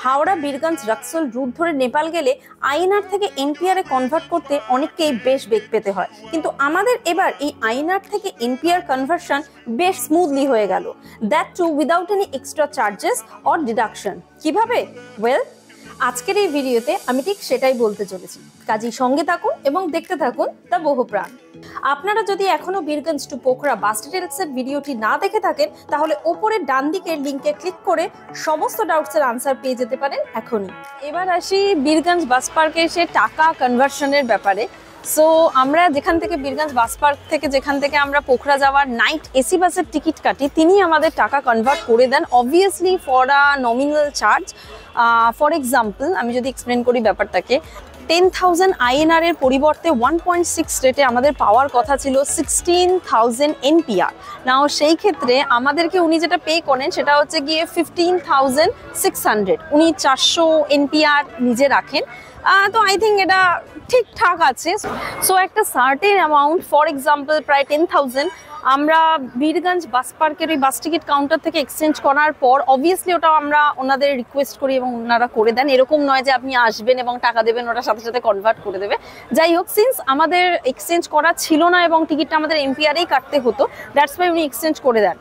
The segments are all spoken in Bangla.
হাওড়া বীরগঞ্জ রাক্সোল রুট ধরে নেপাল গেলে আইএনআর থেকে এনপিআর এ কনভার্ট করতে অনেককেই বেশ বেগ পেতে হয়, কিন্তু আমাদের এবার এই আইএনআর থেকে এনপিআর কনভার্সন বেশ স্মুথলি হয়ে গেল, that too without any extra charges or deduction. কিভাবে? ওয়েল, আজকের এই ভিডিওতে আমি ঠিক সেটাই বলতে চলেছি, কাজেই সঙ্গে থাকুন এবং দেখতে থাকুন দ্য বহুপ্রাণ। আপনারা যদি এখনো বীরগঞ্জ টু পোখরা বাস ডিটেলসের ভিডিওটি না দেখে থাকেন, তাহলে ওপরের ডান দিকের লিঙ্কে ক্লিক করে সমস্ত ডাউটসের আনসার পেয়ে যেতে পারেন এখনই। এবার আসি বীরগঞ্জ বাস পার্কে এসে টাকা কনভার্সনের ব্যাপারে। সো আমরা যেখান থেকে বীরগঞ্জ বাস পার্ক থেকে যেখান থেকে আমরা পোখরা যাওয়ার নাইট এসি বাসের টিকিট কাটি, তিনি আমাদের টাকা কনভার্ট করে দেন obviously for a nominal charge. For example, আমি যদি এক্সপ্লেন করি ব্যাপারটাকে, 10,000 INR এর পরিবর্তে 1.6 রেটে আমাদের পাওয়ার কথা ছিল 16,000 NPR। নাও সেই ক্ষেত্রে আমাদেরকে উনি যেটা পে করেন সেটা হচ্ছে গিয়ে 15,600। উনি 400 NPR নিজে রাখেন। তো আই থিঙ্ক এটা ঠিকঠাক আছে। সো একটা সার্টেন অ্যামাউন্ট, ফর এক্সাম্পল প্রায় 10,000, আমরা বীরগঞ্জ বাস পার্কের ওই বাস টিকিট কাউন্টার থেকে এক্সচেঞ্জ করার পর অবভিয়াসলি ওটা আমরা ওনাদের রিকোয়েস্ট করি এবং ওনারা করে দেন। এরকম নয় যে আপনি আসবেন এবং টাকা দেবেন, ওটা সাথে সাথে কনভার্ট করে দেবে। যাই হোক, সিন্স আমাদের এক্সচেঞ্জ করা ছিল না এবং টিকিটটা আমাদের এনপিআরেই কাটতে হতো, দ্যাটস ওয়াই উনি এক্সচেঞ্জ করে দেন।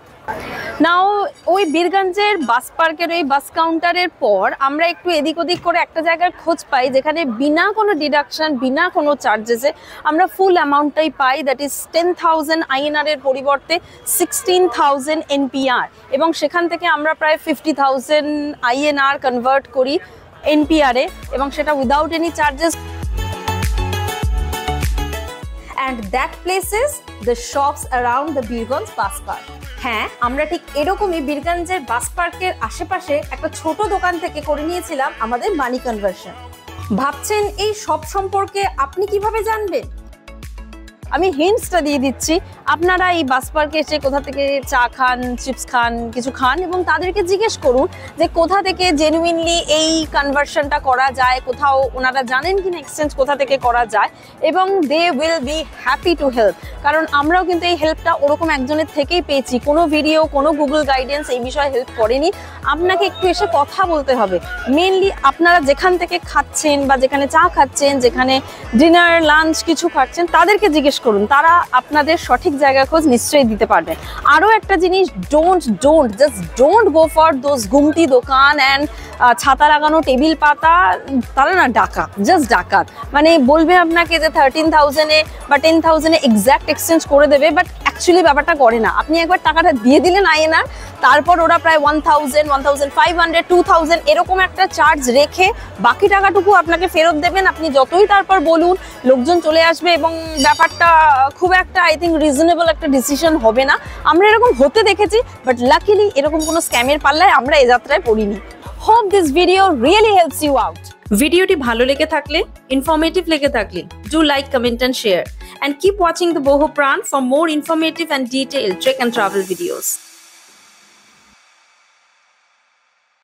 নাও ওই বীরগঞ্জের বাস পার্কের ওই বাস কাউন্টারের পর আমরা একটু এদিক ওদিক করে একটা জায়গার খোঁজ পাই যেখানে বিনা কোনো ডিডাকশন, বিনা কোনো চার্জেসে আমরা ফুল অ্যামাউন্টটাই পাই, দ্যাট ইজ 10,000 INR এর পরিবর্তে 16,000 NPR, এবং সেখান থেকে আমরা প্রায় 50,000 INR কনভার্ট করি এনপিআরে, এবং সেটা without any charges. And that places the shops around the Birganj bus park. হ্যাঁ, আমরা ঠিক এরকমই বীরগঞ্জের বাস পার্কের আশেপাশে একটা ছোট দোকান থেকে করে নিয়েছিলাম আমাদের মানি কনভার্সন। ভাবছেন এই সব সম্পর্কে আপনি কিভাবে জানবেন? আমি হিন্টসটা দিয়ে দিচ্ছি। আপনারা এই বাস পার্কে এসে কোথা থেকে চা খান, চিপস খান, কিছু খান, এবং তাদেরকে জিজ্ঞেস করুন যে কোথা থেকে জেনুইনলি এই কনভার্সনটা করা যায়, কোথাও ওনারা জানেন কিনা এক্সচেঞ্জ কোথা থেকে করা যায়, এবং they will be happy to help. কারণ আমরাও কিন্তু এই হেল্পটা ওরকম একজনের থেকেই পেয়েছি, কোনো ভিডিও, কোনো গুগল গাইডেন্স এই বিষয়ে হেল্প করেনি। আপনাকে একটু এসে কথা বলতে হবে। মেনলি আপনারা যেখান থেকে খাচ্ছেন বা যেখানে চা খাচ্ছেন, যেখানে ডিনার লাঞ্চ কিছু খাচ্ছেন, তাদেরকে জিজ্ঞেস করুন, তারা আপনাদের সঠিক জায়গা খোঁজ নিশ্চয়ই দিতে পারবে। আরও একটা জিনিস, ডোন্ট গো ফর দোজ গুমটি দোকান অ্যান্ড ছাতা লাগানো টেবিল পাতা, তারা না জাস্ট ডাকাত। মানে বলবে আপনাকে যে 13,000-এ বা 10,000-এ এক্স্যাক্ট এক্সচেঞ্জ করে দেবে, বাট অ্যাকচুয়ালি ব্যাপারটা করে না। আপনি একবার টাকাটা দিয়ে দিলেন INR, তারপর ওরা প্রায় 1,000, 1,500, 2,000 এরকম একটা চার্জ রেখে বাকি টাকাটুকু আপনাকে ফেরত দেবেন। আপনি যতই তারপর বলুন, লোকজন চলে আসবে এবং ব্যাপারটা খুব একটা আই থিঙ্ক রিজনেবল একটা ডিসিশন হবে না। আমরা এরকম হতে দেখেছি, বাট লাকিলি এরকম কোনো স্ক্যামের পাল্লায় আমরা এ যাত্রায় পড়িনি। Hope this video really helps you out. ভিডিওটি ভালো লেগে থাকলে, ইনফরমেটিভ লেগে থাকলে do like, comment and share, and keep watching the Bahupran for more informative and detailed trek and travel videos.